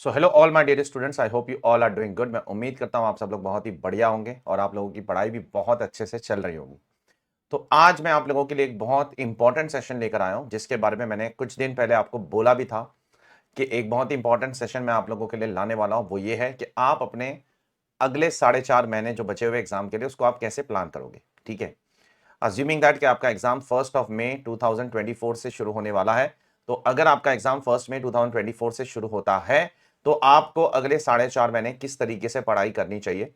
So hello all my dear students, I hope you all are doing good. मैं उम्मीद करता हूँ आप सब लोग बहुत ही बढ़िया होंगे और आप लोगों की पढ़ाई भी बहुत अच्छे से चल रही होगी। तो आज मैं आप लोगों के लिए एक बहुत इंपॉर्टेंट सेशन लेकर आया हूँ, जिसके बारे में मैंने कुछ दिन पहले आपको बोला भी था कि एक बहुत ही इंपॉर्टेंट सेशन मैं आप लोगों के लिए लाने वाला हूँ। वो ये है कि आप अपने अगले 4.5 महीने जो बचे हुए एग्जाम के लिए उसको आप कैसे प्लान करोगे। ठीक है, अज्यूमिंग दैट कि आपका एग्जाम 1 मई 2024 से शुरू होने वाला है। तो अगर आपका एग्जाम 1 मई 2024 से शुरू होता है तो आपको अगले 4.5 महीने किस तरीके से पढ़ाई करनी चाहिए।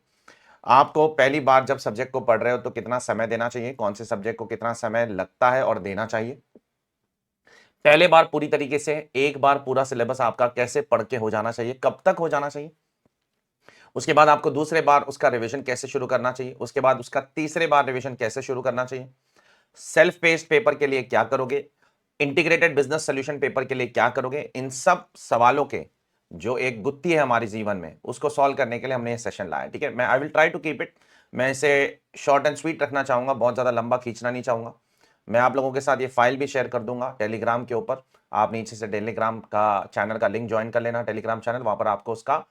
आपको पहली बार जब सब्जेक्ट को पढ़ रहे हो तो कितना समय देना चाहिए, कौन से सब्जेक्ट को कितना समय लगता है और देना चाहिए। पहले बार पूरी तरीके से एक बार पूरा सिलेबस आपका कैसे पढ़ के हो जाना चाहिए, कब तक हो जाना चाहिए। उसके बाद आपको दूसरे बार उसका रिवीजन कैसे शुरू करना चाहिए, उसके बाद उसका तीसरे बार रिवीजन कैसे शुरू करना चाहिए। सेल्फ पेस्ड पेपर के लिए क्या करोगे, इंटीग्रेटेड बिजनेस सॉल्यूशन पेपर के लिए क्या करोगे। इन सब सवालों के जो एक गुत्थी है हमारे जीवन में, उसको सॉल्व करने के लिए हमने ये सेशन लाया। ठीक है, मैं I will try to keep it, मैं इसे शॉर्ट एंड स्वीट रखना चाहूंगा, बहुत ज्यादा लंबा खींचना नहीं चाहूंगा। मैं आप लोगों के साथ ये फाइल भी शेयर कर दूंगा टेलीग्राम के ऊपर। आप नीचे से टेलीग्राम का चैनल का लिंक ज्वाइन कर लेना, टेलीग्राम चैनल, वहां पर आपको उसका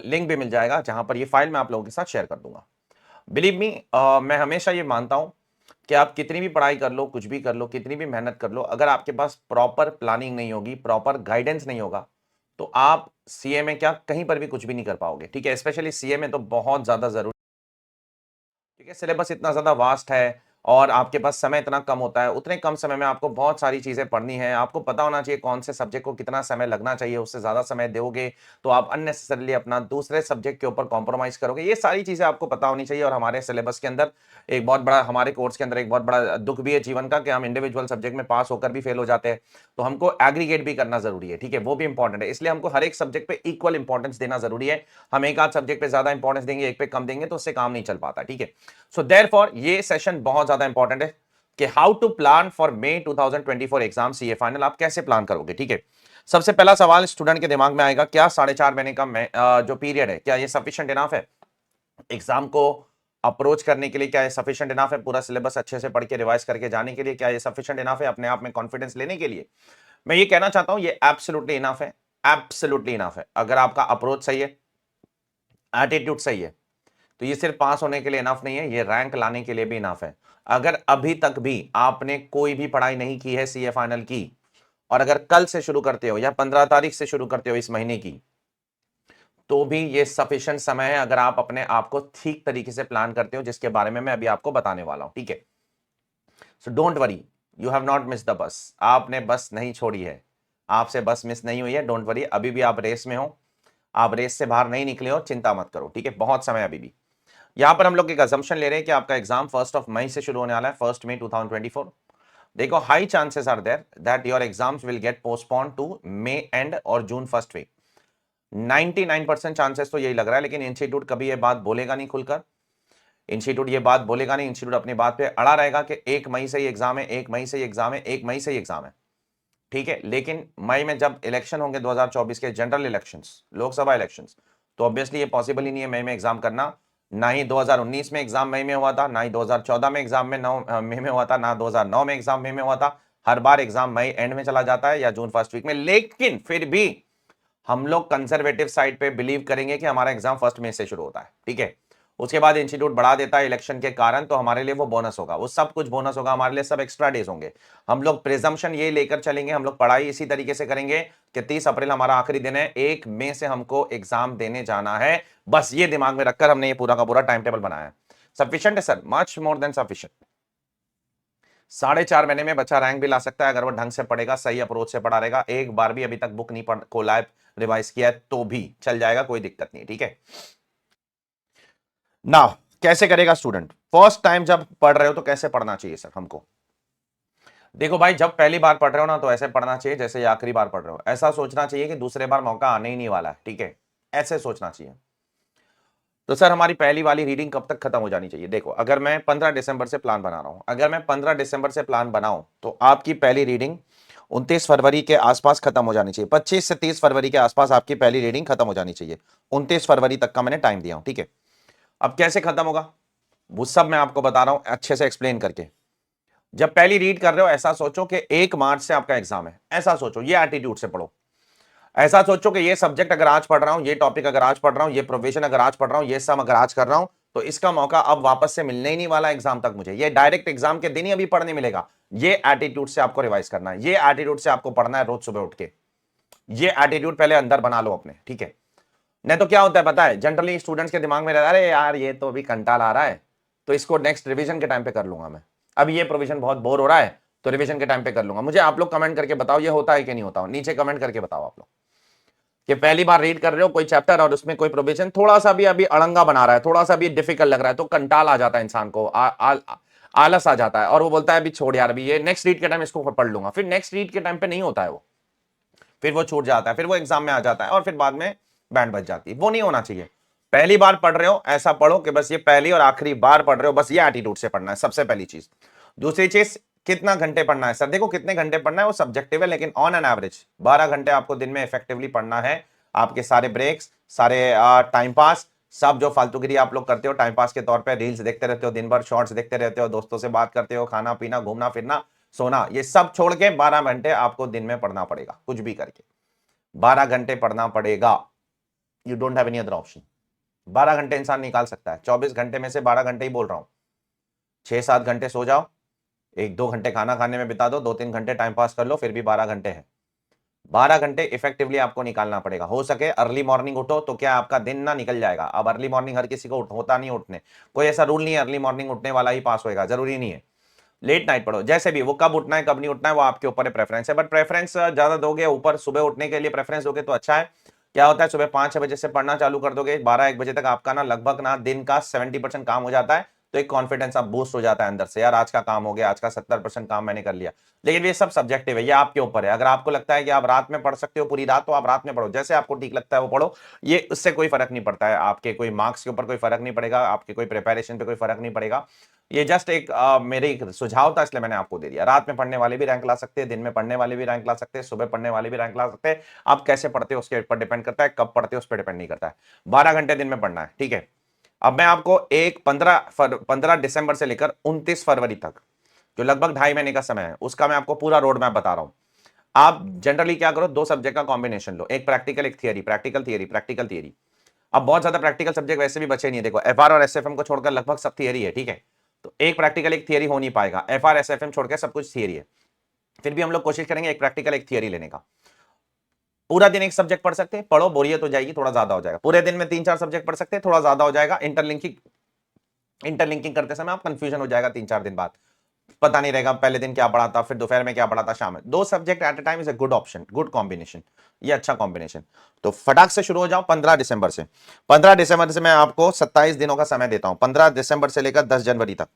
लिंक भी मिल जाएगा, जहां पर ये फाइल मैं आप लोगों के साथ शेयर कर दूंगा। बिलीव मी, मैं हमेशा ये मानता हूं कि आप कितनी भी पढ़ाई कर लो, कुछ भी कर लो, कितनी भी मेहनत कर लो, अगर आपके पास प्रॉपर प्लानिंग नहीं होगी, प्रॉपर गाइडेंस नहीं होगा, तो आप सीए में क्या कहीं पर भी कुछ भी नहीं कर पाओगे। ठीक है, स्पेशली सीए में तो बहुत ज्यादा जरूरी। ठीक है, सिलेबस इतना ज्यादा वास्ट है और आपके पास समय इतना कम होता है, उतने कम समय में आपको बहुत सारी चीजें पढ़नी है। आपको पता होना चाहिए कौन से सब्जेक्ट को कितना समय लगना चाहिए। उससे ज्यादा समय दोगे तो आप अननेसेसरली अपना दूसरे सब्जेक्ट के ऊपर कॉम्प्रोमाइज करोगे। ये सारी चीजें आपको पता होनी चाहिए। और हमारे सिलेबस के अंदर एक बहुत बड़ा, हमारे कोर्स के अंदर एक बहुत बड़ा दुख भी है जीवन का कि हम इंडिविजुअल सब्जेक्ट में पास होकर भी फेल हो जाते हैं। तो हमको एग्रीगेट भी करना जरूरी है। ठीक है, वो भी इंपॉर्टेंट है, इसलिए हमको हर एक सब्जेक्ट पे इक्वल इंपॉर्टेंस देना जरूरी है। हम एक आध सब्जेक्ट पे ज्यादा इंपॉर्टेंस देंगे, एक पे कम देंगे, तो उससे काम नहीं चल पाता। ठीक है, सो देयरफॉर ये सेशन बहुत ज्यादा इंपॉर्टेंट है कि how to plan for May 2024 exam CA final. आप कैसे प्लान करोगे। ठीक है, सबसे पहला सवाल स्टूडेंट के दिमाग में आएगा, क्या 4.5 महीने का जो पीरियड है, क्या ये सफिशिएंट इनफ है एग्जाम को अप्रोच करने के लिए? क्या ये सफिशिएंट इनफ है पूरा सिलेबस अच्छे से पढ़ के रिवाइज करके जाने के लिए? क्या ये सफिशिएंट इनफ है अपने आप में कॉन्फिडेंस लेने के लिए? मैं ये कहना चाहता हूं, ये एब्सोल्युटली इनफ है, एब्सोल्युटली इनफ है। अगर आपका अप्रोच सही है, एटीट्यूड सही है, तो ये सिर्फ पास होने के लिए इनफ नहीं है, ये रैंक लाने के लिए भी इनफ है। अगर अभी तक भी आपने कोई भी पढ़ाई नहीं की है सीए फाइनल की, और अगर कल से शुरू करते हो या 15 तारीख से शुरू करते हो इस महीने की, तो भी ये सफिशिएंट समय है अगर आप अपने आप को ठीक तरीके से प्लान करते हो, जिसके बारे में मैं अभी आपको बताने वाला हूं। ठीक है, so don't worry, you have not miss the bus. आपने बस नहीं छोड़ी है, आपसे बस मिस नहीं हुई है। डोंट वरी, अभी भी आप रेस में हो, आप रेस से बाहर नहीं निकले हो, चिंता मत करो। ठीक है, बहुत समय अभी भी। यहां पर हम लोग एक अजम्पशन ले रहे हैं कि आपका एग्जाम 1 मई से शुरू होने वाला है, 1 मई 2024। देखो, high chances are there that your exams will get postpone to May and और जून फर्स्ट वीक। 99% चांसेस तो यही लग रहा है, लेकिन इंस्टीट्यूट कभी ये बात बोलेगा नहीं खुलकर। इंस्टीट्यूट ये बात बोलेगा नहीं, इंस्टीट्यूट अपनी बात पे अड़ा रहेगा कि 1 मई से ही एग्जाम है, 1 मई से ही एग्जाम है, 1 मई से ही एग्जाम है। ठीक है, लेकिन मई में जब इलेक्शन होंगे 2024 के जनरल इलेक्शंस, लोकसभा इलेक्शंस, तो ऑब्वियसली ये पॉसिबल ही नहीं है मई में एग्जाम करना। ना ही 2019 में एग्जाम मई में हुआ था, ना ही 2014 में एग्जाम में मई में हुआ था, ना 2009 में एग्जाम मई में हुआ था। हर बार एग्जाम मई एंड में चला जाता है या जून फर्स्ट वीक में। लेकिन फिर भी हम लोग कंजर्वेटिव साइड पे बिलीव करेंगे कि हमारा एग्जाम 1 मई से शुरू होता है। ठीक है, उसके बाद इंस्टीट्यूट बढ़ा देता है इलेक्शन के कारण, तो हमारे लिए वो बोनस होगा, वो सब कुछ बोनस होगा हमारे लिए, सब एक्स्ट्रा डेज होंगे। हम लोग प्रिजम्पशन ये लेकर चलेंगे, हम लोग पढ़ाई इसी तरीके से करेंगे कि 30 अप्रैल हमारा आखिरी दिन है, 1 मई से हमको एग्जाम देने जाना है। बस ये दिमाग में रखकर हमने ये पूरा का पूरा टाइम टेबल बनाया है। सफिशिएंट है sir, much more than sufficient. 4.5 महीने में बच्चा रैंक भी ला सकता है अगर वो ढंग से पढ़ेगा, सही अप्रोच से पढ़ा रहेगा, एक बार भी अभी तक बुक नहीं पढ़ खोला है, रिवाइज किया है, तो भी चल जाएगा, कोई दिक्कत नहीं। ठीक है, ना कैसे करेगा स्टूडेंट? फर्स्ट टाइम जब पढ़ रहे हो तो कैसे पढ़ना चाहिए सर हमको? देखो भाई, जब पहली बार पढ़ रहे हो ना, तो ऐसे पढ़ना चाहिए जैसे ये आखिरी बार पढ़ रहे हो। ऐसा सोचना चाहिए कि दूसरे बार मौका आने ही नहीं वाला है। ठीक है, ऐसे सोचना चाहिए। तो सर हमारी पहली वाली रीडिंग कब तक खत्म हो जानी चाहिए? देखो, अगर मैं 15 दिसंबर से प्लान बना रहा हूं, अगर मैं 15 दिसंबर से प्लान बनाऊं, तो आपकी पहली रीडिंग 29 फरवरी के आसपास खत्म हो जानी चाहिए। 25 से 30 फरवरी के आसपास आपकी पहली रीडिंग खत्म हो जानी चाहिए। 29 फरवरी तक का मैंने टाइम दिया हूं। ठीक है, अब कैसे खत्म होगा वो सब मैं आपको बता रहा हूं अच्छे से एक्सप्लेन करके। जब पहली रीड कर रहे हो, ऐसा सोचो कि 1 मार्च से आपका एग्जाम है, ऐसा सोचो, ये एटीट्यूड से पढ़ो। ऐसा सोचो कि ये सब्जेक्ट अगर आज पढ़ रहा हूं, ये टॉपिक अगर आज पढ़ रहा हूं, ये प्रोविजन अगर आज पढ़ रहा हूं, ये सम अगर आज कर रहा हूं, तो इसका मौका अब वापस से मिलने ही नहीं वाला एग्जाम तक मुझे। ये डायरेक्ट एग्जाम के दिन ही अभी पढ़ने मिलेगा। ये एटीट्यूड से आपको रिवाइज करना है, ये एटीट्यूड से आपको पढ़ना है रोज सुबह उठ के। ये एटीट्यूड पहले अंदर बना लो अपने, ठीक है। नहीं तो क्या होता है पता है, जनरली स्टूडेंट्स के दिमाग में रहता है, अरे यार ये तो अभी कंटाल आ रहा है, तो इसको नेक्स्ट रिवीजन के टाइम पे कर लूंगा मैं। अब ये प्रोविजन बहुत बोर हो रहा है, तो रिवीजन के टाइम पे कर लूंगा। मुझे आप लोग कमेंट करके बताओ ये होता है कि नहीं होता। नीचे कमेंट करके बताओ आप लोग कि पहली बार रीड कर रहे हो कोई चैप्टर और उसमें कोई प्रोविजन थोड़ा सा भी अभी अड़ंगा बना रहा है, थोड़ा सा भी डिफिकल्ट लग रहा है, तो कंटाल आ जाता है इंसान को, आलस आ जाता है, और वो बोलता है अभी छोड़ यार, अभी ये नेक्स्ट रीड के टाइम इसको पढ़ लूंगा। फिर नेक्स्ट रीड के टाइम पे नहीं होता है वो, फिर वो छूट जाता है, फिर वो एग्जाम में आ जाता है और फिर बाद में बैंड बज जाती है। वो नहीं होना चाहिए। पहली बार पढ़ रहे हो ऐसा पढ़ो कि बस ये पहली और आखिरी बार पढ़ रहे हो, बस ये एटीट्यूड से पढ़ना है, सबसे पहली चीज। दूसरी चीज, कितना घंटे पढ़ना है सर? देखो कितने घंटे पढ़ना है वो सब्जेक्टिव है, लेकिन ऑन एन एवरेज 12 घंटे आपको दिन में इफेक्टिवली पढ़ना है। आपके सारे ब्रेक्स, सारे टाइम पास, सब जो फालतूगिरी आप लोग करते हो टाइम पास के तौर पे, रील्स देखते रहते हो दिन भर, शॉर्ट्स देखते रहते हो, दोस्तों से बात करते हो, खाना पीना, घूमना फिरना, सोना, ये सब छोड़ के 12 घंटे आपको दिन में पढ़ना पड़ेगा, कुछ भी करके 12 घंटे पढ़ना पड़ेगा। You don't have any other option. 12 घंटे इंसान निकाल सकता है, 24 घंटे में से 12 घंटे ही बोल रहा हूं। 6-7 घंटे सो जाओ, 1-2 घंटे खाना खाने में बिता दो, 2-3 घंटे टाइम पास कर लो, फिर भी 12 घंटे है। 12 घंटे इफेक्टिवली आपको निकालना पड़ेगा। हो सके अर्ली मॉर्निंग उठो तो क्या आपका दिन ना निकल जाएगा। अब अर्ली मॉर्निंग हर किसी को होता नहीं उठने, कोई ऐसा रूल नहीं है अर्ली मॉर्निंग उठने वाला ही पास होएगा, जरूरी नहीं है। लेट नाइट पढ़ो, जैसे भी, वो कब उठना है कब नहीं उठना है वो आपके ऊपर है, प्रेफरेंस है। बट प्रेफरेंस ज्यादा दोगे ऊपर, सुबह उठने के लिए प्रेफरेंस दोगे तो अच्छा है। क्या होता है, सुबह 5-6 बजे से पढ़ना चालू कर दोगे, 12-1 बजे तक आपका ना लगभग ना दिन का 70% काम हो जाता है। तो एक कॉन्फिडेंस आप बूस्ट हो जाता है अंदर से, यार आज का काम हो गया, आज का 70% काम मैंने कर लिया। लेकिन ये सब सब्जेक्टिव है, ये आपके ऊपर है। अगर आपको लगता है कि आप रात में पढ़ सकते हो पूरी रात, तो आप रात में पढ़ो, जैसे आपको ठीक लगता है वो पढ़ो। ये उससे कोई फर्क नहीं पड़ता है, आपके कोई मार्क्स के ऊपर कोई फर्क नहीं पड़ेगा, आपके कोई प्रिपरेशन पे कोई फर्क नहीं पड़ेगा। ये जस्ट एक मेरे एक सुझाव था, इसलिए मैंने आपको दे दिया। रात में पढ़ने वाले भी रैंक ला सकते हैं, दिन में पढ़ने वाले भी रैंक ला सकते हैं, सुबह पढ़ने वाले भी रैंक ला सकते हैं। आप कैसे पढ़ते हो उसके ऊपर डिपेंड करता है, कब पढ़ते हो उस पर डिपेंड नहीं करता है। 12 घंटे दिन में पढ़ना है, ठीक है। अब मैं आपको एक 15 दिसंबर से लेकर 29 फरवरी तक, जो लगभग 2.5 महीने का समय है, उसका मैं आपको पूरा रोड मैप बता रहा हूं। आप जनरली क्या करो, 2 सब्जेक्ट का कॉम्बिनेशन लो, एक प्रैक्टिकल एक theory, practical theory, practical theory. अब बहुत ज्यादा प्रैक्टिकल सब्जेक्ट वैसे भी बचे नहीं है, देखो एफआर और एसएफएम को छोड़कर लगभग सब थियरी है, ठीक है। तो एक प्रैक्टिकल एक थियरी हो नहीं पाएगा, एफआर एसएफएम छोड़कर सब कुछ थियरी है। फिर भी हम लोग कोशिश करेंगे एक प्रैक्टिकल एक थियरी लेने का। पूरा दिन एक सब्जेक्ट पढ़ सकते हैं, पढ़ो, बोरियत हो जाएगी, थोड़ा ज्यादा हो जाएगा। पूरे दिन में 3-4 सब्जेक्ट पढ़ सकते हैं, थोड़ा ज्यादा हो जाएगा। इंटरलिंकिंग करते समय आप कंफ्यूजन हो जाएगा 3-4 दिन बाद, पता नहीं रहेगा पहले दिन क्या पढ़ा था, फिर दोपहर में क्या पढ़ा था, शाम में। 2 subject at a time is a good option, good combination, ये अच्छा कॉम्बिनेशन। तो फटाक से शुरू हो जाओ 15 दिसंबर से। 15 दिसंबर से मैं आपको 27 दिनों का समय देता हूं, 15 दिसंबर से लेकर 10 जनवरी तक।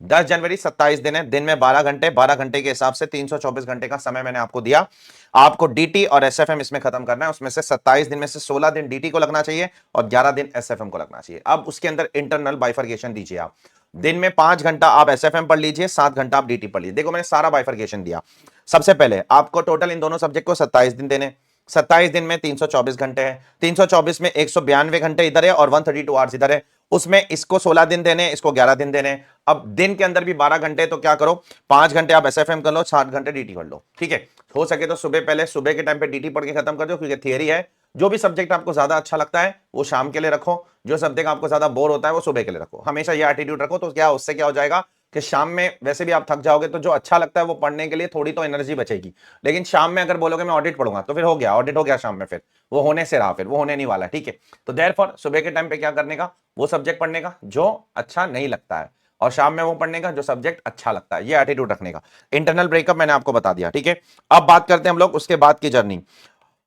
10 जनवरी 27 दिन है, दिन में 12 घंटे, 12 घंटे के हिसाब से 324 घंटे का समय मैंने आपको दिया। आपको डीटी और एसएफएम इसमें खत्म करना है। उसमें से 27 दिन में से 16 दिन डीटी को लगना चाहिए और 11 दिन एसएफएम को लगना चाहिए। अब उसके अंदर इंटरनल बाइफर्केशन दीजिए आप। दिन में 5 घंटा आप एसएफएम पढ़ लीजिए, 7 घंटा आप डीटी पढ़ लीजिए। देखो मैंने सारा बाइफर्केशन दिया। सबसे पहले आपको टोटल इन दोनों सब्जेक्ट को 27 दिन देने, 27 दिन में 324 घंटे है, 324 में 192 घंटे इधर है और 132 आवर्स इधर है। उसमें इसको 16 दिन देने, इसको 11 दिन देने। अब दिन के अंदर भी 12 घंटे, तो क्या करो, 5 घंटे आप एसएफएम कर लो, 7 घंटे डीटी कर लो, ठीक है। हो सके तो सुबह, पहले सुबह के टाइम पे डीटी पढ़ के खत्म कर दो, क्योंकि थियरी है। जो भी सब्जेक्ट आपको ज्यादा अच्छा लगता है वो शाम के लिए रखो, जो सब्जेक्ट आपको ज्यादा बोर होता है वो सुबह के लिए रखो। हमेशा ये एटीट्यूड रखो, तो क्या उससे क्या हो जाएगा कि शाम में वैसे भी आप थक जाओगे, तो जो अच्छा लगता है वो पढ़ने के लिए थोड़ी तो एनर्जी बचेगी। लेकिन शाम में अगर बोलोगे मैं ऑडिट पढ़ूंगा, तो फिर हो गया, ऑडिट हो गया शाम में, फिर वो होने से रहा, फिर वो होने नहीं वाला, ठीक है। तो देयरफॉर सुबह के टाइम पे क्या करने का, वो सब्जेक्ट पढ़ने का जो अच्छा नहीं लगता है, और शाम में वो पढ़ने का जो सब्जेक्ट अच्छा लगता है, ये एटीट्यूड रखने का। इंटरनल ब्रेकअप मैंने आपको बता दिया, ठीक है। अब बात करते हैं हम लोग उसके बाद की जर्नी।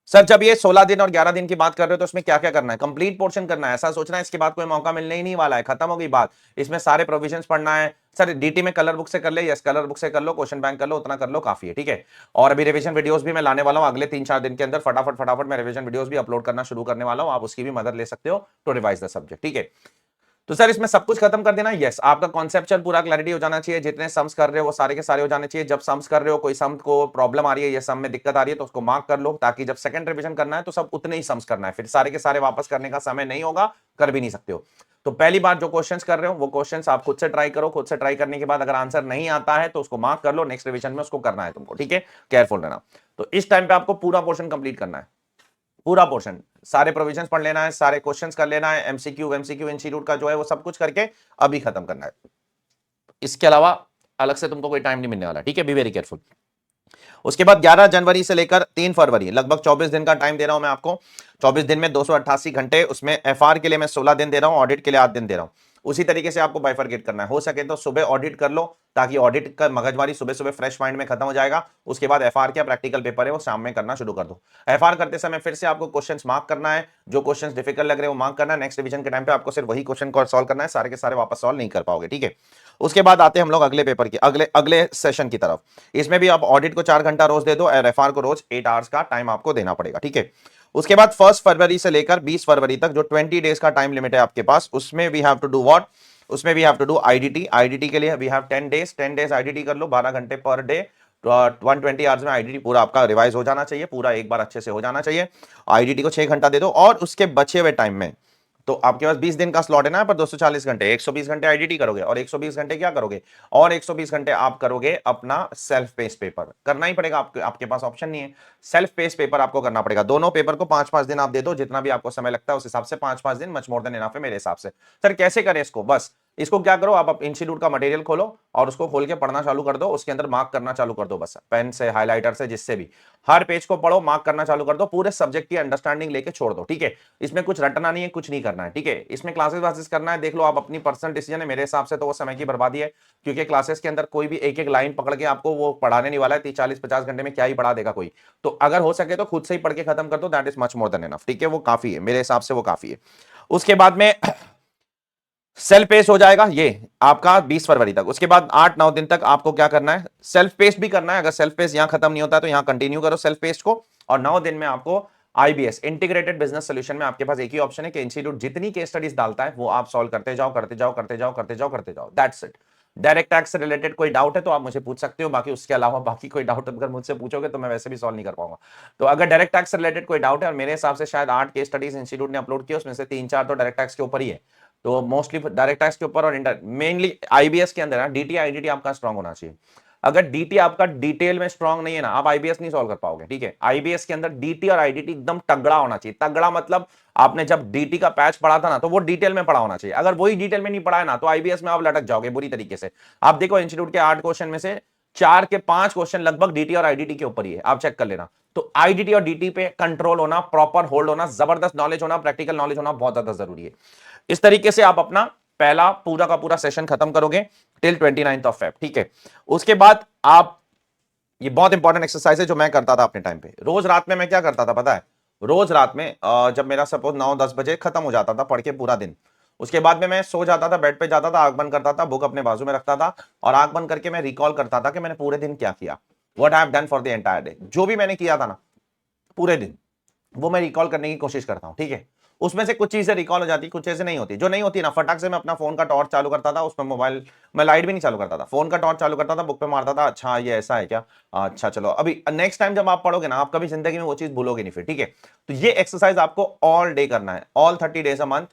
सर जब ये 16 दिन और 11 दिन की बात कर रहे हो, तो इसमें क्या क्या करना है? कंप्लीट पोर्शन करना है, ऐसा सोचना है इसके बाद कोई मौका मिलने ही नहीं वाला है, खत्म हो गई बात। इसमें सारे प्रोविजंस पढ़ना है। सर डीटी में कलर बुक से कर ले, यस कलर बुक से कर लो, क्वेश्चन बैंक कर लो, उतना कर लो, काफी है, ठीक है। और अभी रिवीजन वीडियोस भी मैं लाने वाला हूं अगले 3-4 दिन के अंदर, फटाफट फटाफट मैं रिवीजन वीडियोस भी अपलोड करना शुरू करने वाला हूं, आप उसकी भी मदद ले सकते हो टू रिवाइज द सब्जेक्ट, ठीक है। तो सर इसमें सब कुछ खत्म कर देना, यस। आपका कॉन्सेप्चुअल पूरा क्लैरिटी हो जाना चाहिए, जितने सम्स कर रहे हो वो सारे के सारे हो जाने चाहिए। जब सम्स कर रहे हो, कोई सम को प्रॉब्लम आ रही है या सम में दिक्कत आ रही है, तो उसको मार्क कर लो, ताकि जब सेकंड रिवीजन करना है तो सब उतने ही सम्स करना है, फिर सारे के सारे वापस करने का समय नहीं होगा, कर भी नहीं सकते हो। तो पहली बार जो क्वेश्चंस कर रहे हो वो क्वेश्चंस आप खुद से ट्राई करो, खुद से ट्राई करने के बाद अगर आंसर नहीं आता है तो उसको मार्क कर लो, नेक्स्ट रिवीजन में उसको करना है तुमको, ठीक है। केयरफुल रहना। तो इस टाइम पे आपको पूरा पोर्शन कंप्लीट करना है। पूरा पोर्शन, सारे प्रोविजंस पढ़ लेना है, सारे क्वेश्चंस कर लेना है, एमसीक्यू इंस्टीट्यूट का जो है वो सब कुछ करके अभी खत्म करना है। इसके अलावा अलग से तुमको कोई टाइम नहीं मिलने वाला, ठीक है, बी वेरी केयरफुल। उसके बाद 11 जनवरी से लेकर 3 फरवरी लगभग 24 दिन का टाइम दे रहा हूं मैं आपको। 24 दिन में 288 घंटे, उसमें एफआर के लिए मैं 16 दिन दे रहा हूं, ऑडिट के लिए 8 दिन दे रहा हूं। उसी तरीके से आपको बाइफरकेट करना है। हो सके तो सुबह ऑडिट कर लो, ताकि ऑडिट का मगजमारी सुबह सुबह फ्रेश माइंड में खत्म हो जाएगा। उसके बाद एफआर क्या प्रैक्टिकल पेपर है वो शाम में करना शुरू कर दो। एफआर करते समय फिर से आपको क्वेश्चंस मार्क करना है, जो क्वेश्चंस डिफिकल्ट लग रहे हैं वो मार्क करना है। नेक्स्ट रिवीजन के टाइम पे आपको सिर्फ वही क्वेश्चन को सॉल्व करना है, सारे के सारे वापस सॉल्व नहीं कर पाओगे, ठीक है। उसके बाद आते हैं हम लोग अगले पेपर की, अगले अगले सेशन की तरफ। इसमें भी आप ऑडिट को 4 घंटा रोज दे दो और एफआर को रोज 8 आवर्स का टाइम आपको देना पड़ेगा, ठीक है। उसके बाद 1 फरवरी से लेकर 20 फरवरी तक जो 20 डेज का टाइम लिमिट है आपके पास, उसमें we have to do what, उसमें we have to do IDT. IDT के लिए वी हैव 10 डेज आईडीटी कर लो, 12 घंटे पर डे, 120 आवर्स में आईडीटी पूरा आपका रिवाइज हो जाना चाहिए, पूरा एक बार अच्छे से हो जाना चाहिए। आईडीटी को 6 घंटा दे दो, और उसके बचे हुए टाइम में तो आपके पास 20 दिन का स्लॉट है ना, पर 240 घंटे, 120 घंटे आईडीटी करोगे और 120 घंटे क्या करोगे, और 120 घंटे आप करोगे अपना सेल्फ पेस पेपर। करना ही पड़ेगा, आपके पास ऑप्शन नहीं है। सेल्फ पेस पेपर आपको करना पड़ेगा। दोनों पेपर को 5-5 दिन आप दे दो, जितना भी आपको समय लगता है उस हिसाब से 5-5 दिन मच मोर देन इनफ है मेरे हिसाब से। सर कैसे करें इसको, बस इसको क्या करो, आप इंस्टीट्यूट का मटेरियल खोलो और उसको खोल के पढ़ना चालू कर दो, उसके अंदर मार्क करना चालू कर दो, बस पेन से, हाइलाइटर से, जिससे भी। हर पेज को पढ़ो, मार्क करना चालू कर दो, पूरे सब्जेक्ट की अंडरस्टैंडिंग लेके छोड़ दो, ठीक है। इसमें कुछ रटना नहीं है, कुछ नहीं करना है, ठीक है। इसमें क्लासेस वासेस करना है, देख लो, आप अपनी पर्सनल डिसीजन है। मेरे हिसाब से तो वो समय की बर्बादी है, क्योंकि क्लासेस के अंदर कोई भी एक एक लाइन पकड़ के आपको वो पढ़ाने नहीं वाला है। 30-40-50 घंटे में क्या ही पढ़ा देगा कोई। तो अगर हो सके तो खुद से ही पढ़ के खत्म कर दो, that is much more than enough, ठीक है। वो काफी है, मेरे हिसाब से वो काफी है। उसके बाद में सेल्फ पेस हो जाएगा ये आपका 20 फरवरी तक। उसके बाद 8-9 दिन तक आपको क्या करना है, सेल्फ पेस भी करना है। अगर सेल्फ पेस यहां खत्म नहीं होता है तो यहां कंटिन्यू करो सेल्फ पेस को। और 9 दिन में आपको आईबीएस, इंटीग्रेटेड बिजनेस सॉल्यूशन में आपके पास एक ही ऑप्शन है कि इंस्टीट्यूट जितनी केस स्टडीज डालता है वो आप सॉल्व करते जाओ, करते जाओ, करते जाओ, करते जाओ, करते जाओ, दैट्स इट। डायरेक्ट टैक्स से रिलेटेड कोई डाउट है तो आप मुझे पूछ सकते हो, बाकी उसके अलावा बाकी कोई डाउट अगर मुझसे पूछोगे तो मैं वैसे भी सॉल्व नहीं कर पाऊंगा। तो अगर डायरेक्ट टैक्स से रिलेटेड कोई डाउट है, और मेरे हिसाब से शायद 8 केस स्टडीज इंस्टीट्यूट ने अपलोड किया, उसमें से 3-4 तो डायरेक्ट टैक्स के ऊपर ही है, तो मोस्टली डायरेक्ट टैक्स के ऊपर, और मेनली आईबीएस के अंदर ना डीटी आईडीटी आपका स्ट्रांग होना चाहिए। अगर डीटी आपका डिटेल में स्ट्रांग नहीं है ना, आप आईबीएस नहीं सॉल्व कर पाओगे, ठीक है। आईबीएस के अंदर डीटी और आईडीटी एकदम तगड़ा होना चाहिए। तगड़ा मतलब आपने जब डीटी का पैच पढ़ा था ना, तो वो डिटेल में पढ़ा होना चाहिए। अगर वही डिटेल में नहीं पढ़ा है ना, तो आईबीएस में आप लटक जाओगे बुरी तरीके से। आप देखो इंस्टीट्यूट के 8 क्वेश्चन में से 4 के 5 क्वेश्चन लगभग डीटी और आईडीटी के ऊपर ही है, आप चेक कर लेना। तो आईडीटी और डीटी पे कंट्रोल होना, प्रॉपर होल्ड होना, जबरदस्त नॉलेज होना, प्रैक्टिकल नॉलेज होना बहुत ज्यादा जरूरी है। इस तरीके से आप अपना पहला पूरा का पूरा सेशन खत्म करोगे टिल 29 ऑफ फेब, ठीक है। उसके बाद आप, ये बहुत इंपॉर्टेंट एक्सरसाइज है जो मैं करता था अपने टाइम पे। रोज रात में मैं क्या करता था पता है, रोज रात में जब मेरा सपोज 9-10 बजे खत्म हो जाता था पढ़ के पूरा दिन, उसके बाद में मैं सो जाता था, बेड पे जाता था, आंख बंद करता था, बुक अपने बाजू में रखता था, और आंख बंद करके मैं रिकॉल करता था कि मैंने पूरे दिन क्या किया, what I have done for the entire day. जो भी मैंने किया था ना पूरे दिन, वो मैं रिकॉल करने की कोशिश करता हूं, ठीक है। उसमें से कुछ चीजें रिकॉल हो जाती, कुछ चीजें नहीं होती। जो नहीं होती ना, फटाक से मैं अपना फोन का टॉर्च चालू करता था, उसमें मोबाइल, मैं लाइट भी नहीं चालू करता था, फोन का टॉर्च चालू करता था, बुक पे मारता था, अच्छा ये ऐसा है क्या, अच्छा चलो। अभी नेक्स्ट टाइम जब आप पढ़ोगे ना, आप कभी जिंदगी में वो चीज भूलोगे नहीं फिर, ठीक है। तो ये एक्सरसाइज आपको ऑल डे करना है, all 30 days a month,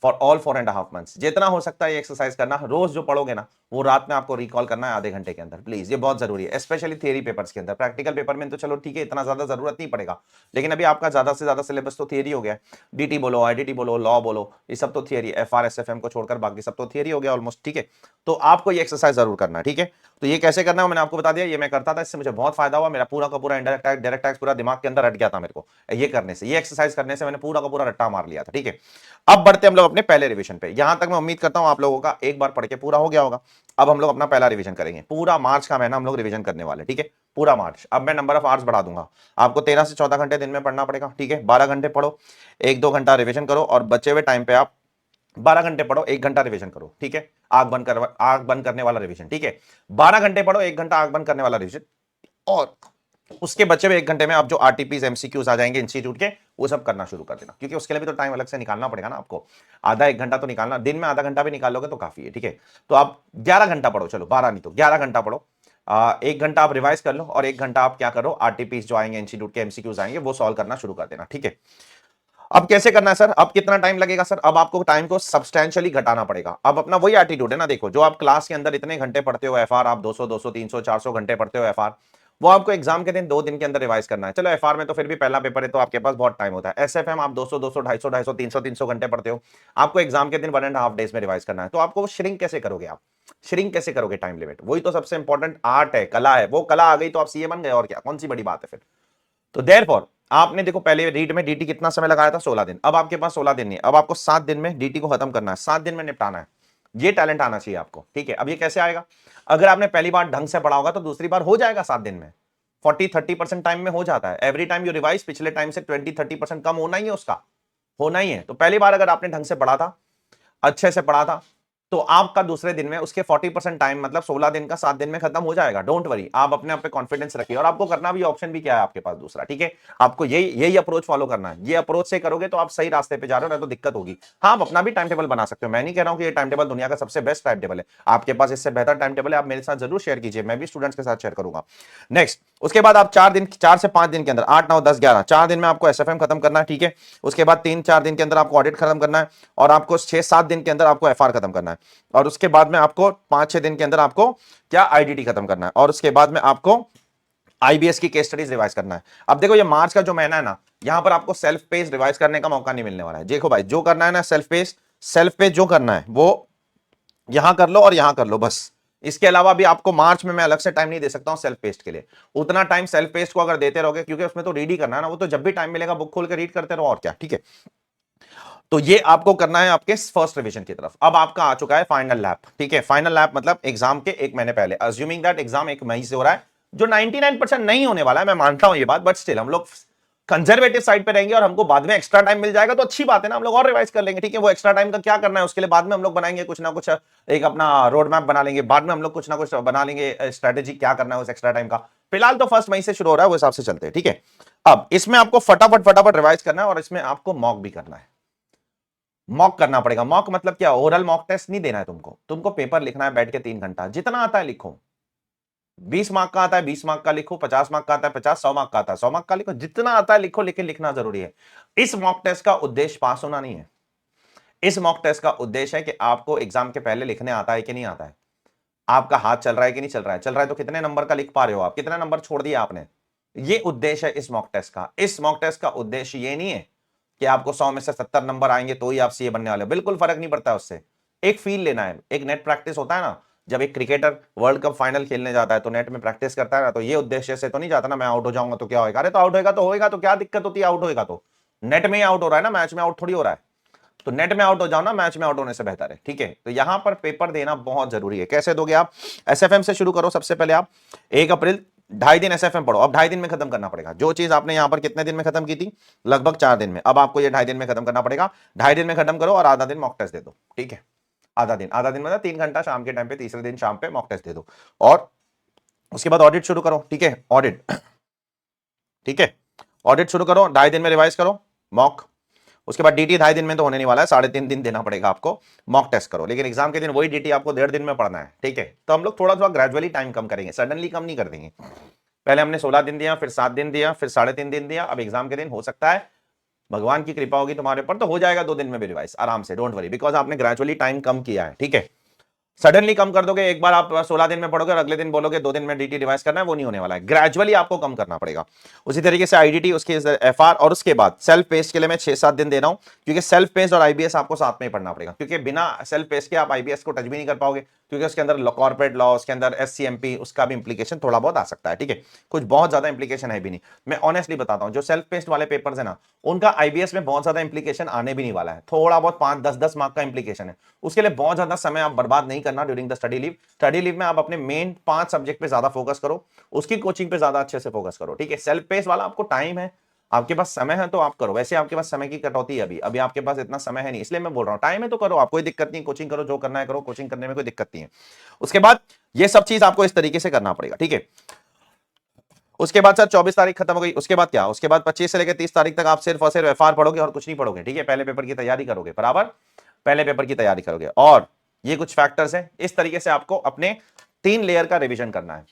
for all 4.5 months. जितना हो सकता है ये एक्सरसाइज करना। रोज जो पढ़ोगे ना, वो रात में आपको रिकॉल करना है आधे घंटे के अंदर, प्लीज। ये बहुत जरूरी है, स्पेशली थियरी पेपर्स के अंदर। प्रैक्टिकल पेपर में तो चलो ठीक है, इतना ज्यादा जरूरत नहीं पड़ेगा, लेकिन अभी आपका ज्यादा से ज्यादा सिलेबस तो थियरी हो गया। डीटी बोलो, आईडीटी बोलो, लॉ बोलो, ये सब तो थियरी, एफआर एसएफएम को छोड़कर बाकी सब तो थियरी हो गया ऑलमोस्ट, ठीक है। तो आपको ये एक्सरसाइज जरूर करना है, ठीक है। तो ये कैसे करना है मैंने आपको बता दिया, ये मैं करता था, इससे मुझे बहुत फायदा हुआ। मेरा पूरा का पूरा इंडायरेक्ट टैक्स, डायरेक्ट टैक्स पूरा दिमाग के अंदर हट गया था मेरे को, ये करने से, ये एक्सरसाइज करने से मैंने पूरा का पूरा रट्टा मार लिया था, ठीक है। अब बढ़ते हम लोग अपने पहले रिवीजन पे। यहां तक मैं उम्मीद करता हूं आप लोगों का एक बार पढ़ के पूरा हो गया होगा। अब हम लोग अपना पहला रिवीजन करेंगे। पूरा मार्च का महीना हम लोग रिवीजन करने वाले, ठीक है, पूरा मार्च। अब मैं नंबर ऑफ आवर्स बढ़ा दूंगा, आपको 13 से 14 घंटे दिन में पढ़ना पड़ेगा, ठीक है। 12 घंटे पढ़ो, 1-2 घंटा रिवीजन करो, और बचे हुए टाइम पे आप 12 घंटे पढ़ो, 1 घंटा रिवीजन करो, ठीक है। आग बंद करने वाला रिवीजन, ठीक है। 12 घंटे पढ़ो, 1 घंटा आग बंद करने वाला रिवीजन, और उसके बचे हुए 1 घंटे में आप जो आरटीपीज एमसीक्यूज आ जाएंगे इंस्टीट्यूट के, वो सब करना शुरू कर देना, क्योंकि उसके लिए भी तो टाइम अलग से निकालना पड़ेगा ना आपको। आधा 1 घंटा तो निकालना, दिन में आधा घंटा भी निकालोगे तो काफी है, ठीक है। तो आप 11 घंटा पढ़ो, चलो 12 नहीं तो 11 घंटा पढ़ो। 1 घंटा आप रिवाइज कर लो, और 1 घंटा आप क्या करो, आरटीपीज जो आएंगे इंस्टीट्यूट के एमसीक्यूज आएंगे, वो सॉल्व करना शुरू कर देना, ठीक है। अब कैसे करना है सर, अब कितना टाइम लगेगा सर, अब आपको टाइम को सब्सटेंशियली घटाना पड़ेगा। अब अपना वही एटीट्यूड है ना, देखो जो आप क्लास के अंदर इतने घंटे पढ़ते हो एफआर, आप 200, 200, 300, 400 घंटे पढ़ते हो एफआर, वो आपको एग्जाम के दिन 2 दिन के अंदर रिवाइज करना है। चलो एफआर में तो फिर भी पहला पेपर है तो आपके पास बहुत टाइम होता है। एसएफएम आप 200 200 250 250 300 300 घंटे पढ़ते हो, आपको एग्जाम के दिन 1.5 डेज में रिवाइज करना है। तो आपको श्रिंक कैसे करोगे, आप श्रिंक कैसे करोगे टाइम लिमिट, वही तो सबसे इंपॉर्टेंट आर्ट है, कला है। वो कला आ गई तो आप सीए बन गए, और क्या, कौन सी बड़ी बात है फिर। तो देयरफॉर आपने देखो पहले रीड में डीटी कितना समय लगाया था, 16 दिन। अब आपके पास 16 दिन नहीं, अब आपको 7 दिन में डीटी को खत्म करना है, 7 दिन में निपटाना है। ये टैलेंट आना चाहिए आपको, ठीक है। अब ये कैसे आएगा, अगर आपने पहली बार ढंग से पढ़ा होगा तो दूसरी बार हो जाएगा 7 दिन में। 40-30% टाइम में हो जाता है। एवरी टाइम यू रिवाइज, पिछले टाइम से 20-30% कम होना ही है उसका, होना ही है। तो पहली बार अगर आपने ढंग से पढ़ा था, अच्छे से पढ़ा था, तो आपका दूसरे दिन में उसके 40% टाइम, मतलब 16 दिन का 7 दिन में खत्म हो जाएगा। डोंट वरी, आप अपने आप पे कॉन्फिडेंस रखिए। और आपको करना भी, ऑप्शन भी क्या है आपके पास दूसरा, ठीक है। आपको यही अप्रोच फॉलो करना है। ये अप्रोच से करोगे तो आप सही रास्ते पे जा रहे हो, नहीं तो दिक्कत होगी। हाँ, आप अपना भी टाइम टेबल बना सकते हो, मैं नहीं कह रहा हूं कि ये टाइम टेबल दुनिया का सबसे बेस्ट टाइम टेबल है। आपके पास इससे बेहतर टाइम टेबल है, आप मेरे साथ जरूर शेयर कीजिए, मैं भी स्टूडेंट्स के साथ शेयर करूंगा। नेक्स्ट, उसके बाद आप 4 से 5 दिन के अंदर, 8 9 10 11 4 दिन में आपको एसएफएम खत्म करना है, ठीक है। उसके बाद 3-4 दिन के अंदर आपको ऑडिट खत्म करना है, और आपको 6-7 दिन के अंदर आपको एफआर खत्म करना है, और उसके बाद में आपको 5-6 दिन के अंदर आपको क्या, आईडीटी खत्म करना है, और उसके बाद में आपको आईबीएस की केस स्टडीज रिवाइज करना है। अब देखो ये मार्च का जो महीना है ना, यहां पर आपको सेल्फ पेज रिवाइज करने का मौका नहीं मिलने वाला है। देखो भाई, जो करना है ना सेल्फ पेज जो करना है वो यहां कर लो और यहां कर लो बस। इसके अलावा भी आपको मार्च में मैं अलग से टाइम नहीं दे सकता हूं सेल्फ पेस्ट के लिए। उतना टाइम सेल्फ पेस्ट को अगर देते रहोगे, क्योंकि उसमें तो रीड ही करना है ना, वो तो जब भी टाइम मिलेगा बुक खोल के रीड करते रहो, और क्या, ठीक है। तो ये आपको करना है आपके फर्स्ट रिवीजन की तरफ। अब आपका आ चुका है फाइनल लैप, ठीक है। फाइनल लैप मतलब एग्जाम के 1 महीने पहले, अज्यूमिंग दैट एग्जाम 1 मई से हो रहा है, जो 99% नहीं होने वाला है, मैं मानता हूं ये बात, बट स्टिल हम लोग कंजर्वेटिव साइड पे रहेंगे, और हमको बाद में एक्स्ट्रा टाइम मिल जाएगा तो अच्छी बात है ना, हम लोग और रिवाइज कर लेंगे, ठीक है। वो एक्स्ट्रा टाइम का क्या करना है, उसके लिए बाद में हम लोग बनाएंगे कुछ ना कुछ, एक अपना रोड मैप बना लेंगे, बाद में हम लोग कुछ ना कुछ बना लेंगे स्ट्रेटेजी, क्या करना है उस एक्स्ट्रा टाइम का। फिलहाल तो 1 मई से शुरू हो रहा है, वो हिसाब से चलते हैं, ठीक है। अब इसमें आपको फटाफट फटाफट रिवाइज करना है, और इसमें आपको मॉक भी करना है। मॉक करना पड़ेगा। मॉक मतलब क्या, ओरल मॉक टेस्ट नहीं देना है तुमको, तुमको पेपर लिखना है बैठ के 3 घंटा, जितना आता है लिखो। 20 मार्क का आता है 20 मार्क का लिखो, 50 मार्क का आता है 50, 100 मार्क का आता है 100 मार्क का लिखो, जितना आता है लिखो, लेकिन लिखना जरूरी है। इस मॉक टेस्ट का उद्देश्य पास होना नहीं है। इस मॉक टेस्ट का उद्देश्य है कि आपको एग्जाम के पहले लिखने आता है कि नहीं आता है, आपका हाथ चल रहा है कि नहीं चल रहा है, चल रहा है तो कितने नंबर का लिख पा रहे हो आप, कितने नंबर छोड़ दिए आपने। ये उद्देश्य है इस मॉक टेस्ट का। इस मॉक टेस्ट का उद्देश्य ये नहीं है कि आपको 100 में से 70 नंबर आएंगे तो ही आप सीए बनने वाले हो, बिल्कुल फर्क नहीं पड़ता उससे। एक फील लेना है, एक नेट प्रैक्टिस होता है ना, जब एक क्रिकेटर वर्ल्ड कप फाइनल खेलने जाता है तो नेट में प्रैक्टिस करता है ना, तो ये उद्देश्य से तो नहीं जाता ना, मैं आउट हो जाऊंगा तो क्या होगा, अरे तो आउट होएगा तो होएगा, तो क्या दिक्कत होती है, आउट होएगा तो नेट में ही आउट हो रहा है ना, मैच में आउट थोड़ी हो रहा है। तो नेट में आउट हो जाओ ना, मैच में आउट होने से बेहतर है, ठीक है। तो यहां पर पेपर देना बहुत जरूरी है। कैसे दोगे आप, एसएफएम से शुरू करो। सबसे पहले आप 1 अप्रैल 2.5 दिन एसएफएम पढ़ो। अब 2.5 दिन में खत्म करना पड़ेगा जो चीज आपने यहां पर कितने दिन में खत्म की थी, लगभग 4 दिन में। अब आपको ये 2.5 दिन में खत्म करना पड़ेगा। 2.5 दिन में खत्म करो, और आधा दिन मॉक टेस्ट दे दो, ठीक है। आधा दिन मतलब 3 घंटा शाम के टाइम पे, तीसरे दिन शाम पे मॉक टेस्ट दे दो, और उसके बाद ऑडिट शुरू करो, ठीक है। ऑडिट, ठीक है, ऑडिट शुरू करो, 2.5 दिन में रिवाइज करो मॉक। उसके बाद डीटी 2.5 दिन में तो होने नहीं वाला है, 3.5 दिन देना पड़ेगा आपको। मॉक टेस्ट करो, लेकिन एग्जाम के दिन वही डीटी आपको 1.5 दिन में पढ़ना है, ठीक है। तो हम लोग थोड़ा थोड़ा ग्रेजुअली टाइम कम करेंगे, सडनली कम नहीं कर देंगे। पहले हमने 16 दिन दिया, फिर 7 दिन दिया, फिर 3.5 दिन दिया। अब एग्जाम के दिन हो सकता है भगवान की कृपा होगी तुम्हारे ऊपर तो हो जाएगा 2 दिन में भी रिवाइज आराम से, डोंट वरी, बिकॉज आपने ग्रेजुअली टाइम कम किया है, ठीक है। सडनली कम कर दोगे, एक बार आप 16 दिन में पढ़ोगे और अगले दिन बोलोगे 2 दिन में डीटी रिवाइज करना है, वो नहीं होने वाला है। ग्रेजुअली आपको कम करना पड़ेगा। उसी तरीके से आईडीटी, उसके एफआर, और उसके बाद सेल्फ पेस्ट के लिए मैं 6-7 दिन दे रहा हूं, क्योंकि सेल्फ पेस्ट और आईबीएस आपको साथ में ही पढ़ना पड़ेगा, क्योंकि बिना सेल्फ पेस्ट के आप आईबीएस को टच भी नहीं कर पाओगे, क्योंकि उसके अंदर कॉर्पोरेट लॉ, उसके अंदर एससीएमपी, उसका भी इंप्लीकेशन थोड़ा बहुत आ सकता है, ठीक है। कुछ बहुत ज्यादा इंप्लीकेशन है भी नहीं, मैं ऑनेस्टली बताता हूं। जो सेल्फ पेस्ट वाले पेपर्स है ना, उनका आईबीएस में बहुत ज्यादा इंप्लीकेशन आने भी नहीं वाला है, थोड़ा बहुत 5-10 मार्क का इंप्लीकेशन है। उसके लिए बहुत ज्यादा समय आप बर्बाद नहीं करना during the study leave. Study leave में आप अपने मेन 5 सब्जेक्ट पे ज्यादा फोकस करो, उसकी कोचिंग पे ज्यादा अच्छे से फोकस करो, ठीक है। सेल्फ पेस वाला आपको टाइम है, आपके पास समय है तो आप करो। वैसे आपके पास समय की कटौती है, अभी अभी आपके पास इतना समय है नहीं, इसलिए मैं बोल रहा हूं टाइम है तो करो, आप कोई दिक्कत नहीं, कोचिंग करो, जो करना है करो, कोचिंग करने में कोई दिक्कत नहीं है। उसके बाद ये सब चीज आपको इस तरीके से करना पड़ेगा, ठीक है। उसके बाद सर 24 तारीख खत्म हो गई, उसके बाद क्या, उसके बाद 25 से लेकर 30 तारीख तक आप सिर्फ और सिर्फ एफआर पढ़ोगे और कुछ नहीं पढ़ोगे, ठीक है। पहले पेपर की तैयारी करोगे, बराबर, पहले पेपर की तैयारी करोगे। और ये कुछ फैक्टर्स हैं, इस तरीके से आपको अपने 3 लेयर का रिवीजन करना है।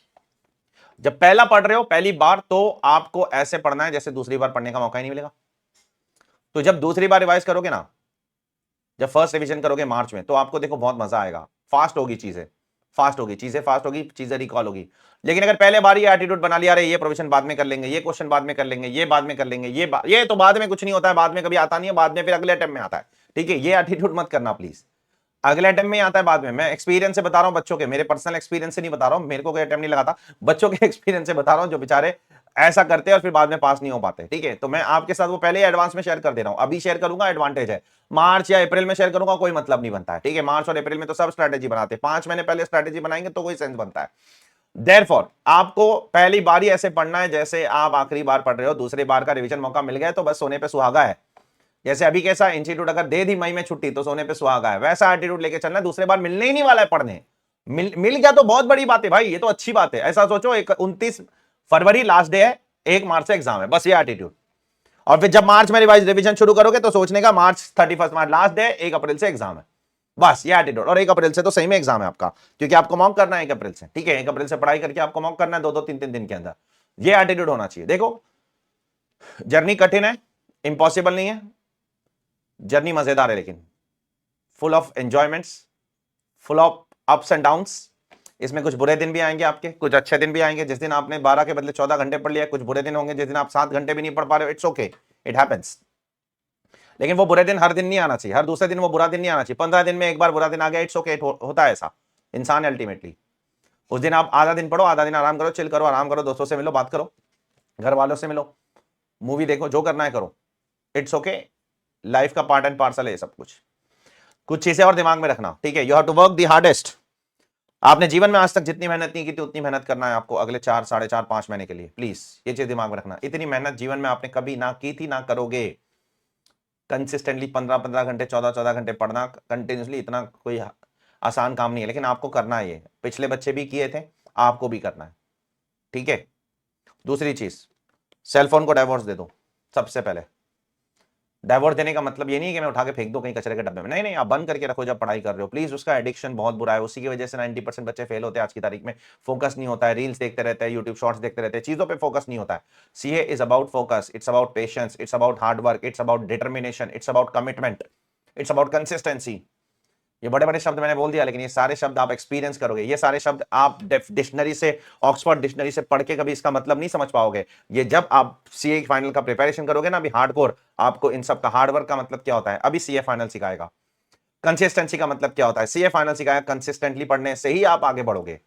जब पहला पढ़ रहे हो पहली बार, तो आपको ऐसे पढ़ना है जैसे दूसरी बार पढ़ने का मौका ही नहीं मिलेगा। तो जब दूसरी बार रिवाइज करोगे ना, जब फर्स्ट रिवीजन करोगे मार्च में, तो आपको देखो बहुत मजा आएगा, फास्ट होगी चीजें, फास्ट होगी, चीजें फास्ट होगी, चीजें रिकॉल होगी। लेकिन अगर पहले बार ये एटीट्यूड बना लिया, अरे ये प्रोविजन बाद में कर लेंगे, ये क्वेश्चन बाद में कर लेंगे, ये बाद में कर लेंगे, ये तो बाद में कुछ नहीं होता है, बाद में कभी आता नहीं है, बाद में फिर अगले अटेम्प्ट में आता है। ठीक है, ये एटीट्यूड मत करना प्लीज। अगले अटेम्प्ट में आता है बाद में। मैं एक्सपीरियंस से बता रहा हूं बच्चों के, मेरे पर्सनल एक्सपीरियंस से नहीं बता रहा हूं, मेरे को कोई अटेम्प्ट नहीं लगाता, बच्चों के एक्सपीरियंस से बता रहा हूं जो बेचारे ऐसा करते हैं और फिर बाद में पास नहीं हो पाते। ठीक है, तो मैं आपके साथ वो पहले ही एडवांस में शेयर कर दे रहा हूं, अभी शेयर करूंगा एडवांटेज है, मार्च या अप्रैल में शेयर करूंगा कोई मतलब नहीं बनता है। ठीक है, मार्च और अप्रैल में तो सब स्ट्रैटेजी बनाते हैं, 5 महीने पहले स्ट्रैटेजी बनाएंगे तो कोई सेंस बनता है। देयरफॉर आपको पहली बार ही ऐसे पढ़ना है जैसे आप आखिरी बार पढ़ रहे हो, दूसरी बार का रिवीजन मौका मिल गया तो बस सोने पे सुहागा है। जैसे अभी कैसा इंस्टीट्यूट अगर दे दी मई में छुट्टी तो सोने पे सुहागा है, वैसा एटीट्यूड लेके चलना है, दूसरे बार मिलने ही नहीं वाला है पढ़ने। मिल गया तो बहुत बड़ी बात है भाई, ये तो अच्छी बात है। ऐसा सोचो 29 फरवरी लास्ट डे है, 1 मार्च से एग्जाम है, बस ये एटीट्यूड। और फिर जब मार्च में रिवीजन शुरू करोगे तो सोचने का मार्च 31 मार्च लास्ट डे, 1 अप्रैल से एग्जाम है, बस ये एटीट्यूड। और 1 अप्रैल से तो सही में एग्जाम है आपका, क्योंकि आपको मॉक करना है 1 अप्रैल से। ठीक है, 1 अप्रैल से पढ़ाई करके आपको मॉक करना है 2-2 3-3 दिन के अंदर। ये एटीट्यूड होना चाहिए। देखो जर्नी कठिन है, इंपॉसिबल नहीं है, जर्नी मजेदार है, लेकिन full of enjoyments, full of ups and downs. इसमें कुछ बुरे दिन भी आएंगे आपके, कुछ अच्छे दिन भी आएंगे। जिस दिन आपने 12 के बदले 14 घंटे पढ़ लिया, कुछ बुरे दिन होंगे जिस दिन आप 7 घंटे भी नहीं पढ़ पा रहे हो। It's okay, it happens. लेकिन वो बुरे दिन हर दिन नहीं आना चाहिए, हर दूसरे दिन वो बुरा दिन नहीं आना चाहिए। 15 दिन में एक बार बुरा दिन आ गया, इट्स ओके, होता है ऐसा, इंसान अल्टीमेटली। उस दिन आप आधा दिन पढ़ो, आधा दिन आराम करो, चिल करो, आराम करो, दोस्तों से मिलो, बात करो, घर वालों से मिलो, मूवी देखो, जो करना है करो, इट्स ओके। लाइफ का पार्ट एंड पार्सल है सब कुछ। कुछ चीजें और दिमाग में रखना, ठीक है, you have to work the hardest. आपने जीवन में आज तक जितनी मेहनत नहीं की थी उतनी मेहनत करना है आपको अगले 4, 4.5, 5 महीने के लिए। प्लीज ये चीज दिमाग में रखना, इतनी मेहनत जीवन में आपने कभी ना की थी, ना करोगे। कंसिस्टेंटली 15-15 घंटे, 14-14 घंटे पढ़ना कंटिन्यूसली, इतना कोई आसान काम नहीं है, लेकिन आपको करना है। ये पिछले बच्चे भी किए थे, आपको भी करना है। ठीक है, दूसरी चीज, सेलफोन को डाइवोर्स दे दो सबसे पहले। डाइवोर्स देने का मतलब ये नहीं है कि मैं उठा के फेंक दूं कहीं कचरे के डब्बे में, नहीं नहीं, आप बंद करके रखो जब पढ़ाई कर रहे हो प्लीज। उसका एडिक्शन बहुत बुरा है, उसी की वजह से 90% बच्चे फेल होते हैं आज की तारीख में। फोकस नहीं होता है, रील्स देखते रहते हैं, यूट्यूब शॉर्ट्स देखते रहते हैं, चीजों पे फोकस नहीं होता है। CA is about focus, it's about patience, it's about hard work, it's about determination, it's about commitment, it's about consistency. ये बड़े बड़े शब्द मैंने बोल दिया, लेकिन ये सारे शब्द आप एक्सपीरियंस करोगे, ये सारे शब्द आप डिक्शनरी से, ऑक्सफोर्ड डिक्शनरी से पढ़ के कभी इसका मतलब नहीं समझ पाओगे। ये जब आप सीए फाइनल का प्रिपरेशन करोगे ना, अभी हार्डकोर, आपको इन सब का हार्ड वर्क का मतलब क्या होता है अभी सीए फाइनल सिखाएगा। कंसिस्टेंसी का मतलब क्या होता है सीए फाइनल सिखाएगा। कंसिस्टेंटली पढ़ने से ही आप आगे बढ़ोगे।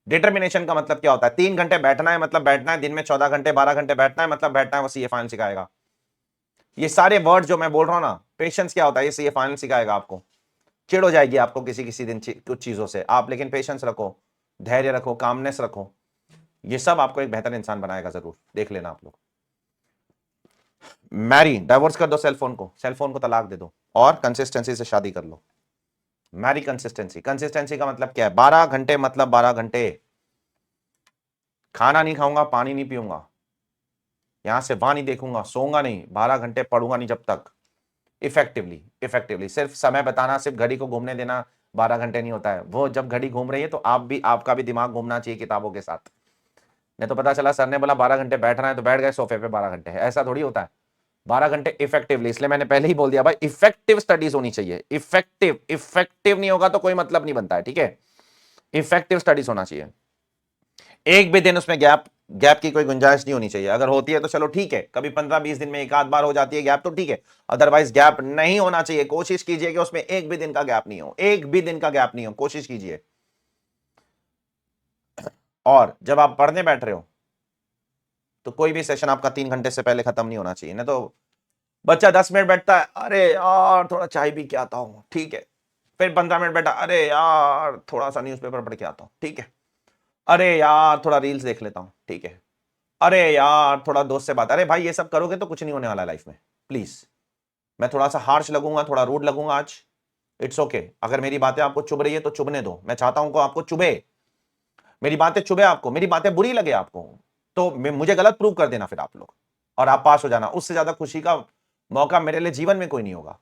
डिटर्मिनेशन का मतलब क्या होता है, 3 घंटे बैठना है मतलब बैठना है, दिन में 14 घंटे 12 घंटे बैठना है मतलब बैठना है, वो सीए फाइनल सिखाएगा। ये सारे वर्ड जो मैं बोल रहा हूं ना, पेशेंस क्या होता है, ये सीए फाइनल सिखाएगा आपको। चिढ़ हो जाएगी आपको किसी किसी दिन कुछ चीजों से आप, लेकिन पेशेंस रखो, धैर्य रखो, कामनेस रखो, ये सब आपको एक बेहतर इंसान बनाएगा। जरूर देख लेना आप लोग। मैरी, डाइवोर्स कर दो सेलफोन को, सेलफोन को तलाक दे दो और कंसिस्टेंसी से शादी कर लो। मैरी कंसिस्टेंसी, कंसिस्टेंसी का मतलब क्या है, 12 घंटे मतलब 12 घंटे। खाना नहीं खाऊंगा, पानी नहीं पीऊंगा, यहां से वहां नहीं देखूंगा, सोऊंगा नहीं, 12 घंटे पढ़ूंगा नहीं जब तक। इफेक्टिवली सिर्फ समय बताना, सिर्फ घड़ी को घूमने देना 12 घंटे नहीं होता है। वो जब घड़ी घूम रही है तो आप भी, आपका भी दिमाग घूमना चाहिए किताबों के साथ। नहीं तो पता चला सर ने बोला 12 घंटे बैठना है तो बैठ गए सोफे पे 12 घंटे, ऐसा थोड़ी होता है। 12 घंटे इफेक्टिवली, इसलिए मैंने पहले ही बोल दिया भाई, इफेक्टिव स्टडीज होनी चाहिए। इफेक्टिव नहीं होगा तो कोई मतलब नहीं बनता है। ठीक है, इफेक्टिव स्टडीज होना चाहिए। एक भी दिन उसमें गैप की कोई गुंजाइश नहीं होनी चाहिए। अगर होती है तो चलो ठीक है, कभी 15-20 दिन में एक आध बार हो जाती है गैप तो ठीक है, अदरवाइज गैप नहीं होना चाहिए। कोशिश कीजिए कि उसमें एक भी दिन का गैप नहीं हो, एक भी दिन का गैप नहीं हो, कोशिश कीजिए। और जब आप पढ़ने बैठ रहे हो तो कोई भी सेशन आपका 3 घंटे से पहले खत्म नहीं होना चाहिए। नहीं तो बच्चा 10 मिनट बैठता है, अरे यार थोड़ा चाय पी के आता हूं, ठीक है, फिर 15 मिनट बैठा, अरे यार थोड़ा सा न्यूज़पेपर पढ़ के आता हूं, ठीक है, अरे यार थोड़ा रील्स देख लेता हूं, ठीक है, अरे यार थोड़ा दोस्त से बात। अरे भाई ये सब करोगे तो कुछ नहीं होने वाला लाइफ में। प्लीज, मैं थोड़ा सा हार्श लगूंगा, थोड़ा रूड लगूंगा आज, इट्स ओके। अगर मेरी बातें आपको चुभ रही है तो चुभने दो, मैं चाहता हूं कि आपको चुभे, मेरी बातें चुभे आपको, मेरी बातें बुरी लगे आपको तो मुझे गलत प्रूव कर देना फिर आप लोग, और आप पास हो जाना। उससे ज्यादा खुशी का मौका मेरे लिए जीवन में कोई नहीं होगा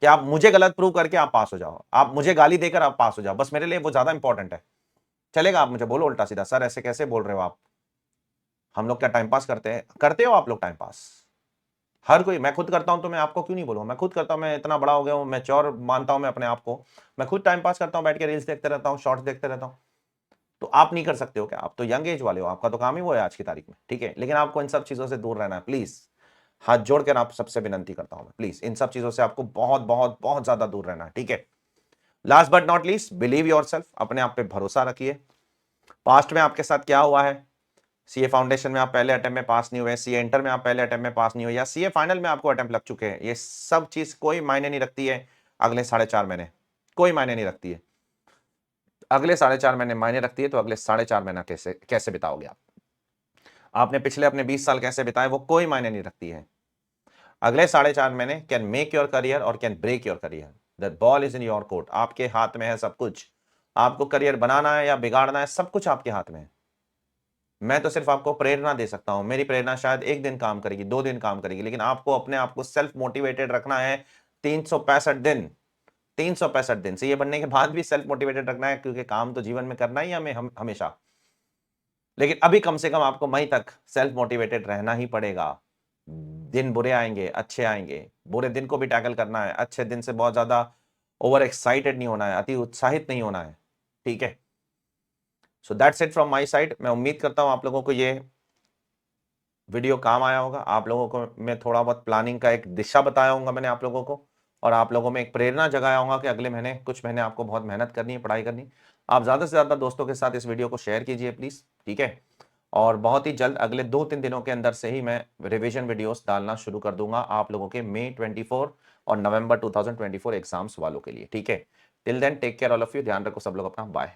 कि आप मुझे गलत प्रूव करके आप पास हो जाओ, आप मुझे गाली देकर आप पास हो जाओ, बस मेरे लिए वो ज्यादा इंपॉर्टेंट है। चलेगा, आप मुझे बोलो उल्टा सीधा, सर ऐसे कैसे बोल रहे हो आप, हम लोग क्या टाइम पास करते हैं, करते हो आप लोग टाइम पास, हर कोई, मैं खुद करता हूं तो मैं आपको क्यों नहीं बोलूंगा, मैं खुद करता हूं, मैं इतना बड़ा हो गया हूं, मैच्योर मानता हूं मैं अपने आप को, मैं खुद टाइम पास करता हूं, बैठ के रील्स देखते रहता हूं, शॉर्ट्स देखते रहता हूं। तो आप नहीं कर सकते हो क्या? आप तो यंग एज वाले हो, आपका तो काम ही वो है आज की तारीख में, ठीक है। लेकिन आपको इन सब चीजों से दूर रहना है प्लीज, हाथ जोड़कर आप सबसे विनंती करता हूं मैं, प्लीज इन सब चीजों से आपको बहुत बहुत बहुत ज्यादा दूर रहना है, ठीक है। Last but not least, believe yourself, अपने आप पे भरोसा रखिए। पास्ट में आपके साथ क्या हुआ है, सीए फाउंडेशन में आप पहले अटेम्प्ट में पास नहीं हुए, सीए इंटर में आप पहले अटेम्प्ट में पास नहीं हुए, या सीए फाइनल में आपको अटेम्प्ट लग चुके हैं, ये सब चीज कोई मायने नहीं रखती है अगले 4.5 महीने, कोई मायने नहीं रखती है। अगले 4.5 महीने मायने रखती है, तो अगले 4.5 महीना कैसे कैसे बिताओगे आप, आपने पिछले अपने 20 साल कैसे बिताए, वो कोई मायने नहीं रखती है। अगले 4.5 महीने कैन मेक योर करियर और can break your career. The ball is in your court, आपके हाथ में है सब कुछ। आपको करियर बनाना है या बिगाड़ना है, सब कुछ आपके हाथ में है। मैं तो सिर्फ आपको प्रेरणा दे सकता हूं, मेरी प्रेरणा शायद 1 दिन काम करेगी, 2 दिन काम करेगी, लेकिन आपको अपने आप को सेल्फ मोटिवेटेड रखना है 365 दिन। 365 दिन से ये बनने के बाद भी सेल्फ मोटिवेटेड रखना है, क्योंकि काम तो जीवन में करना ही है हमें, हमेशा। लेकिन अभी कम से कम आपको मई तक सेल्फ मोटिवेटेड रहना ही पड़ेगा। दिन बुरे आएंगे, अच्छे आएंगे, बुरे दिन को भी टैकल करना है, अच्छे दिन से बहुत ज्यादा ओवर एक्साइटेड नहीं होना है, अति उत्साहित नहीं होना है, ठीक है। So that's it from my side. मैं उम्मीद करता हूं आप लोगों को ये वीडियो काम आया होगा, आप लोगों को मैं थोड़ा बहुत प्लानिंग का एक दिशा बताया होगा मैंने आप लोगों को, और आप लोगों में एक प्रेरणा जगाया होगा कि अगले महीने कुछ महीने आपको बहुत मेहनत करनी है, पढ़ाई करनी। आप ज्यादा से ज्यादा दोस्तों के साथ इस वीडियो को शेयर कीजिए प्लीज, ठीक है। और बहुत ही जल्द अगले 2-3 दिनों के अंदर से ही मैं रिवीजन वीडियोस डालना शुरू कर दूंगा आप लोगों के मई 24 और नवंबर 2024 एग्जाम्स वालों के लिए, ठीक है। Till then take care all of you, ध्यान रखो सब लोग अपना, बाय।